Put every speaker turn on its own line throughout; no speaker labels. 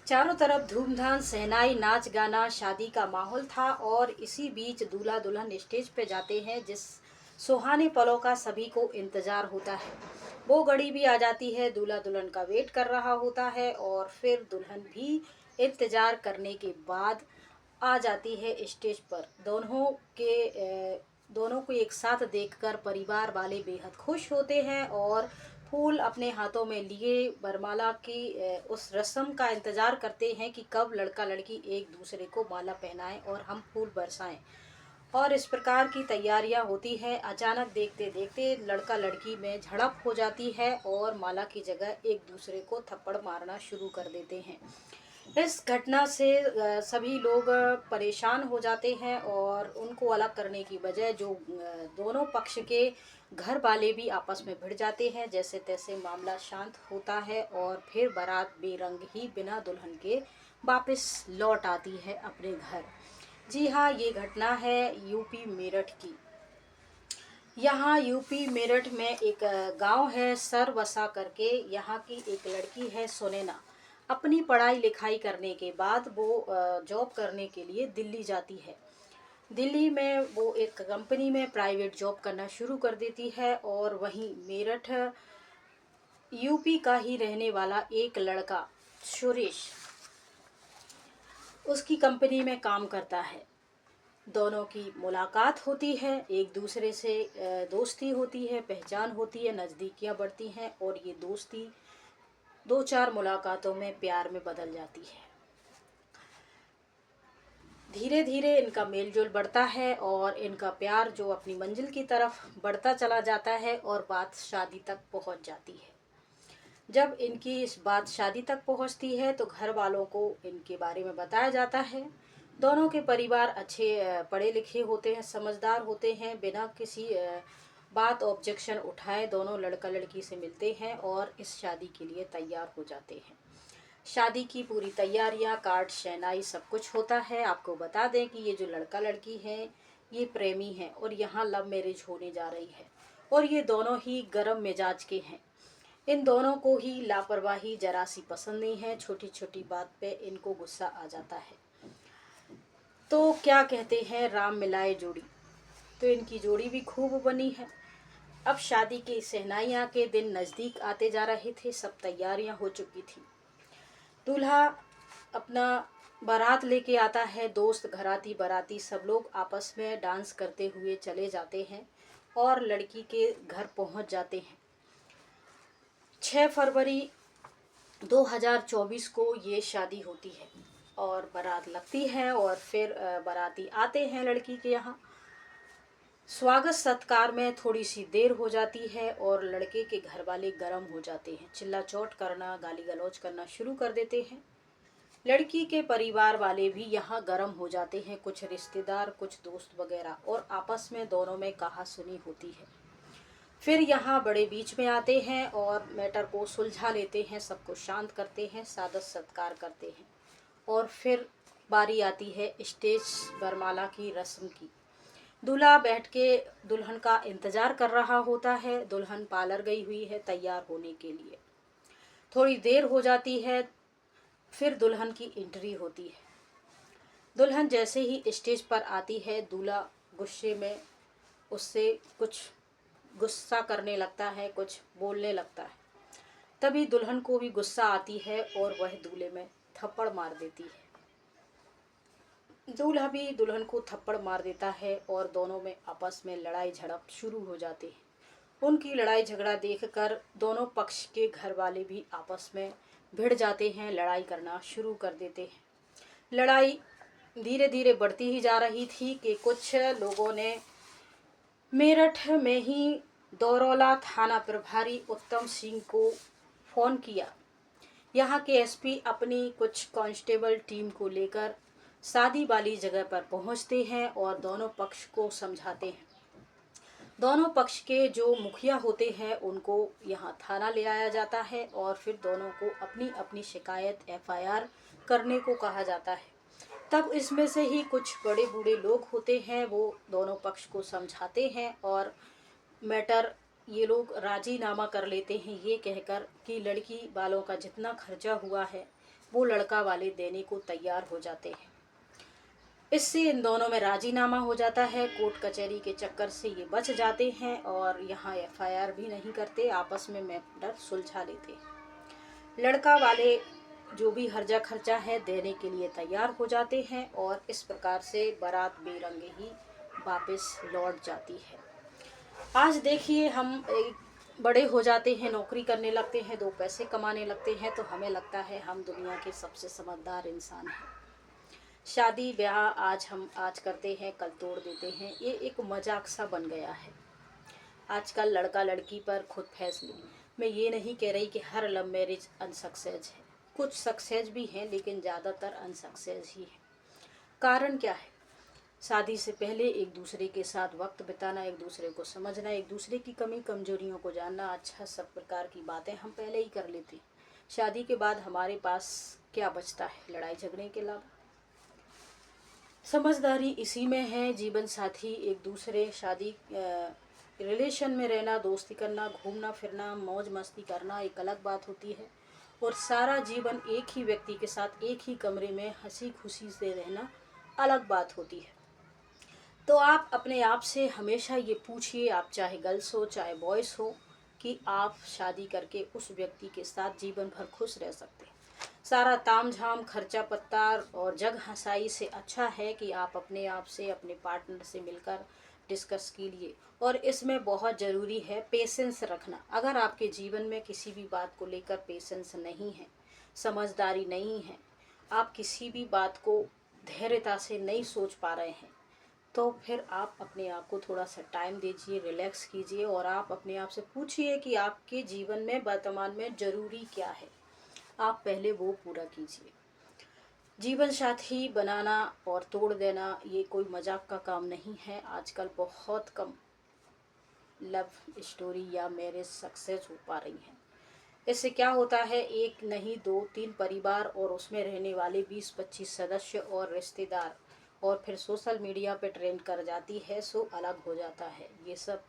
चारों तरफ धूमधाम शहनाई नाच गाना शादी का माहौल था और इसी बीच दूल्हा दुल्हन स्टेज पे जाते हैं जिस सुहाने पलों का सभी को इंतजार होता है। वो घड़ी भी आ जाती है, दूल्हा दुल्हन का वेट कर रहा होता है और फिर दुल्हन भी इंतजार करने के बाद आ जाती है स्टेज पर। दोनों को एक साथ देखकर परिवार वाले बेहद खुश होते हैं और फूल अपने हाथों में लिए वरमाला की उस रस्म का इंतजार करते हैं कि कब लड़का लड़की एक दूसरे को माला पहनाएं और हम फूल बरसाएं। और इस प्रकार की तैयारियां होती है। अचानक देखते देखते लड़का लड़की में झड़प हो जाती है और माला की जगह एक दूसरे को थप्पड़ मारना शुरू कर देते हैं। इस घटना से सभी लोग परेशान हो जाते हैं और उनको अलग करने की बजाय जो दोनों पक्ष के घर वाले भी आपस में भिड़ जाते हैं। जैसे तैसे मामला शांत होता है और फिर बारात बेरंग ही बिना दुल्हन के वापस लौट आती है अपने घर। जी हाँ, ये घटना है यूपी मेरठ की। यहाँ यूपी मेरठ में एक गांव है सरवसा करके। यहाँ की एक लड़की है सुनैना। अपनी पढ़ाई लिखाई करने के बाद वो जॉब करने के लिए दिल्ली जाती है। दिल्ली में वो एक कंपनी में प्राइवेट जॉब करना शुरू कर देती है और वहीं मेरठ यूपी का ही रहने वाला एक लड़का सुरेश उसकी कंपनी में काम करता है। दोनों की मुलाकात होती है, एक दूसरे से दोस्ती होती है, पहचान होती है, नज़दीकियाँ बढ़ती हैं और ये दोस्ती दो चार मुलाकातों में प्यार में बदल जाती है। धीरे धीरे इनका मेलजोल बढ़ता है और इनका प्यार जो अपनी मंजिल की तरफ बढ़ता चला जाता है और बात शादी तक पहुंच जाती है। जब इनकी इस बात शादी तक पहुंचती है तो घर वालों को इनके बारे में बताया जाता है। दोनों के परिवार अच्छे पढ़े लिखे होते हैं, समझदार होते हैं। बिना किसी बात ऑब्जेक्शन उठाए दोनों लड़का लड़की से मिलते हैं और इस शादी के लिए तैयार हो जाते हैं। शादी की पूरी तैयारियां, कार्ड, शहनाई सब कुछ होता है। आपको बता दें कि ये जो लड़का लड़की है ये प्रेमी है और यहाँ लव मैरिज होने जा रही है और ये दोनों ही गर्म मिजाज के हैं। इन दोनों को ही लापरवाही जरा सी पसंद नहीं है। छोटी छोटी बात पे इनको गुस्सा आ जाता है। तो क्या कहते हैं, राम मिलाए जोड़ी। तो इनकी जोड़ी भी खूब बनी है। अब शादी की शहनाइयाँ के दिन नज़दीक आते जा रहे थे, सब तैयारियां हो चुकी थी। दूल्हा अपना बारात लेके आता है, दोस्त घराती बाराती सब लोग आपस में डांस करते हुए चले जाते हैं और लड़की के घर पहुंच जाते हैं। 6 फरवरी 2024 को ये शादी होती है और बारात लगती है और फिर बाराती आते हैं लड़की के यहाँ। स्वागत सत्कार में थोड़ी सी देर हो जाती है और लड़के के घर वाले गर्म हो जाते हैं, चिल्ला चोट करना, गाली गलौज करना शुरू कर देते हैं। लड़की के परिवार वाले भी यहाँ गर्म हो जाते हैं, कुछ रिश्तेदार, कुछ दोस्त वगैरह, और आपस में दोनों में कहासुनी होती है। फिर यहाँ बड़े बीच में आते हैं और मैटर को सुलझा लेते हैं, सबको शांत करते हैं, सादत सत्कार करते हैं और फिर बारी आती है स्टेज वरमाला की रस्म की। दूल्हा बैठ के दुल्हन का इंतजार कर रहा होता है। दुल्हन पार्लर गई हुई है तैयार होने के लिए। थोड़ी देर हो जाती है, फिर दुल्हन की एंट्री होती है। दुल्हन जैसे ही स्टेज पर आती है दूल्हा गुस्से में उससे कुछ गुस्सा करने लगता है, कुछ बोलने लगता है। तभी दुल्हन को भी गुस्सा आती है और वह दूल्हे में थप्पड़ मार देती है। दूल्हा भी दुल्हन को थप्पड़ मार देता है और दोनों में आपस में लड़ाई झड़प शुरू हो जाती है। उनकी लड़ाई झगड़ा देखकर दोनों पक्ष के घर वाले भी आपस में भिड़ जाते हैं, लड़ाई करना शुरू कर देते हैं। लड़ाई धीरे धीरे बढ़ती ही जा रही थी कि कुछ लोगों ने मेरठ में ही दौरौला थाना प्रभारी उत्तम सिंह को फ़ोन किया। यहाँ के एसपी अपनी कुछ कांस्टेबल टीम को लेकर शादी वाली जगह पर पहुँचते हैं और दोनों पक्ष को समझाते हैं। दोनों पक्ष के जो मुखिया होते हैं उनको यहाँ थाना ले आया जाता है और फिर दोनों को अपनी अपनी शिकायत एफआईआर करने को कहा जाता है। तब इसमें से ही कुछ बड़े बूढ़े लोग होते हैं, वो दोनों पक्ष को समझाते हैं और मैटर ये लोग राजीनामा कर लेते हैं, ये कहकर कि लड़की वालों का जितना खर्चा हुआ है वो लड़का वाले देने को तैयार हो जाते हैं। इससे इन दोनों में राजीनामा हो जाता है। कोर्ट कचहरी के चक्कर से ये बच जाते हैं और यहाँ एफआईआर भी नहीं करते, आपस में मैटर सुलझा लेते हैं। लड़का वाले जो भी हर्जा खर्चा है देने के लिए तैयार हो जाते हैं और इस प्रकार से बारात बेरंगे ही वापस लौट जाती है। आज देखिए, हम बड़े हो जाते हैं, नौकरी करने लगते हैं, 2 पैसे कमाने लगते हैं तो हमें लगता है हम दुनिया के सबसे समझदार इंसान हैं। शादी ब्याह आज करते हैं, कल तोड़ देते हैं, ये एक मजाक सा बन गया है। आजकल लड़का लड़की पर खुद फैसले। मैं ये नहीं कह रही कि हर लव मैरिज अनसक्सेस है, कुछ सक्सेस भी हैं लेकिन ज़्यादातर अनसक्सेस ही है। कारण क्या है? शादी से पहले एक दूसरे के साथ वक्त बिताना, एक दूसरे को समझना, एक दूसरे की कमी कमजोरियों को जानना, अच्छा सब प्रकार की बातें हम पहले ही कर लेते। शादी के बाद हमारे पास क्या बचता है? लड़ाई झगड़े के अलावा। समझदारी इसी में है। जीवन साथी एक दूसरे, शादी रिलेशन में रहना, दोस्ती करना, घूमना फिरना, मौज मस्ती करना एक अलग बात होती है, और सारा जीवन एक ही व्यक्ति के साथ एक ही कमरे में हंसी खुशी से रहना अलग बात होती है। तो आप अपने आप से हमेशा ये पूछिए, आप चाहे गर्ल्स हो चाहे बॉयज़ हो, कि आप शादी करके उस व्यक्ति के साथ जीवन भर खुश रह सकते हैं। सारा ताम झाम खर्चा पत्ता और जग हंसाई से अच्छा है कि आप अपने आप से, अपने पार्टनर से मिलकर डिस्कस कीजिए। और इसमें बहुत ज़रूरी है पेशेंस रखना। अगर आपके जीवन में किसी भी बात को लेकर पेशेंस नहीं है, समझदारी नहीं है, आप किसी भी बात को धैर्यता से नहीं सोच पा रहे हैं, तो फिर आप अपने आप को थोड़ा सा टाइम दीजिए, रिलैक्स कीजिए और आप अपने आप से पूछिए कि आपके जीवन में वर्तमान में ज़रूरी क्या है, आप पहले वो पूरा कीजिए। जीवन साथी बनाना और तोड़ देना ये कोई मजाक का काम नहीं है। आजकल बहुत कम लव स्टोरी या मैरिज सक्सेस हो पा रही हैं। इससे क्या होता है, एक नहीं 2-3 परिवार और उसमें रहने वाले 20-25 सदस्य और रिश्तेदार, और फिर सोशल मीडिया पे ट्रेंड कर जाती है, सो अलग हो जाता है। ये सब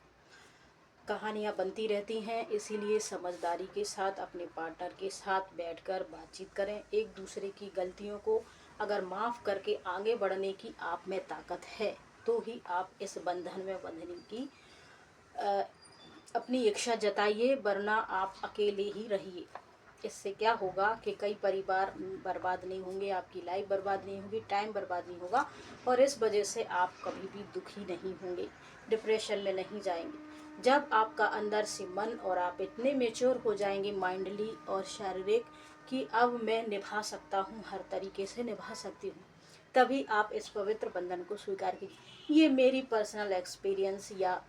कहानियाँ बनती रहती हैं। इसीलिए समझदारी के साथ अपने पार्टनर के साथ बैठकर बातचीत करें। एक दूसरे की गलतियों को अगर माफ़ करके आगे बढ़ने की आप में ताकत है तो ही आप इस बंधन में बंधने की अपनी इच्छा जताइए, वरना आप अकेले ही रहिए। इससे क्या होगा कि कई परिवार बर्बाद नहीं होंगे, आपकी लाइफ बर्बाद नहीं होगी, टाइम बर्बाद नहीं होगा, और इस वजह से आप कभी भी दुखी नहीं होंगे, डिप्रेशन में नहीं जाएंगे। जब आपका अंदर से मन और आप इतने मेच्योर हो जाएंगे माइंडली और शारीरिक कि अब मैं निभा सकता हूँ, हर तरीके से निभा सकती हूँ, तभी आप इस पवित्र बंधन को स्वीकार कीजिए। ये मेरी पर्सनल एक्सपीरियंस या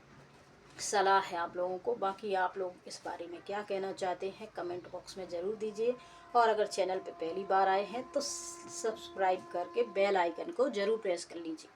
सलाह है आप लोगों को। बाकी आप लोग इस बारे में क्या कहना चाहते हैं कमेंट बॉक्स में ज़रूर दीजिए, और अगर चैनल पे पहली बार आए हैं तो सब्सक्राइब करके बेल आइकन को ज़रूर प्रेस कर लीजिए।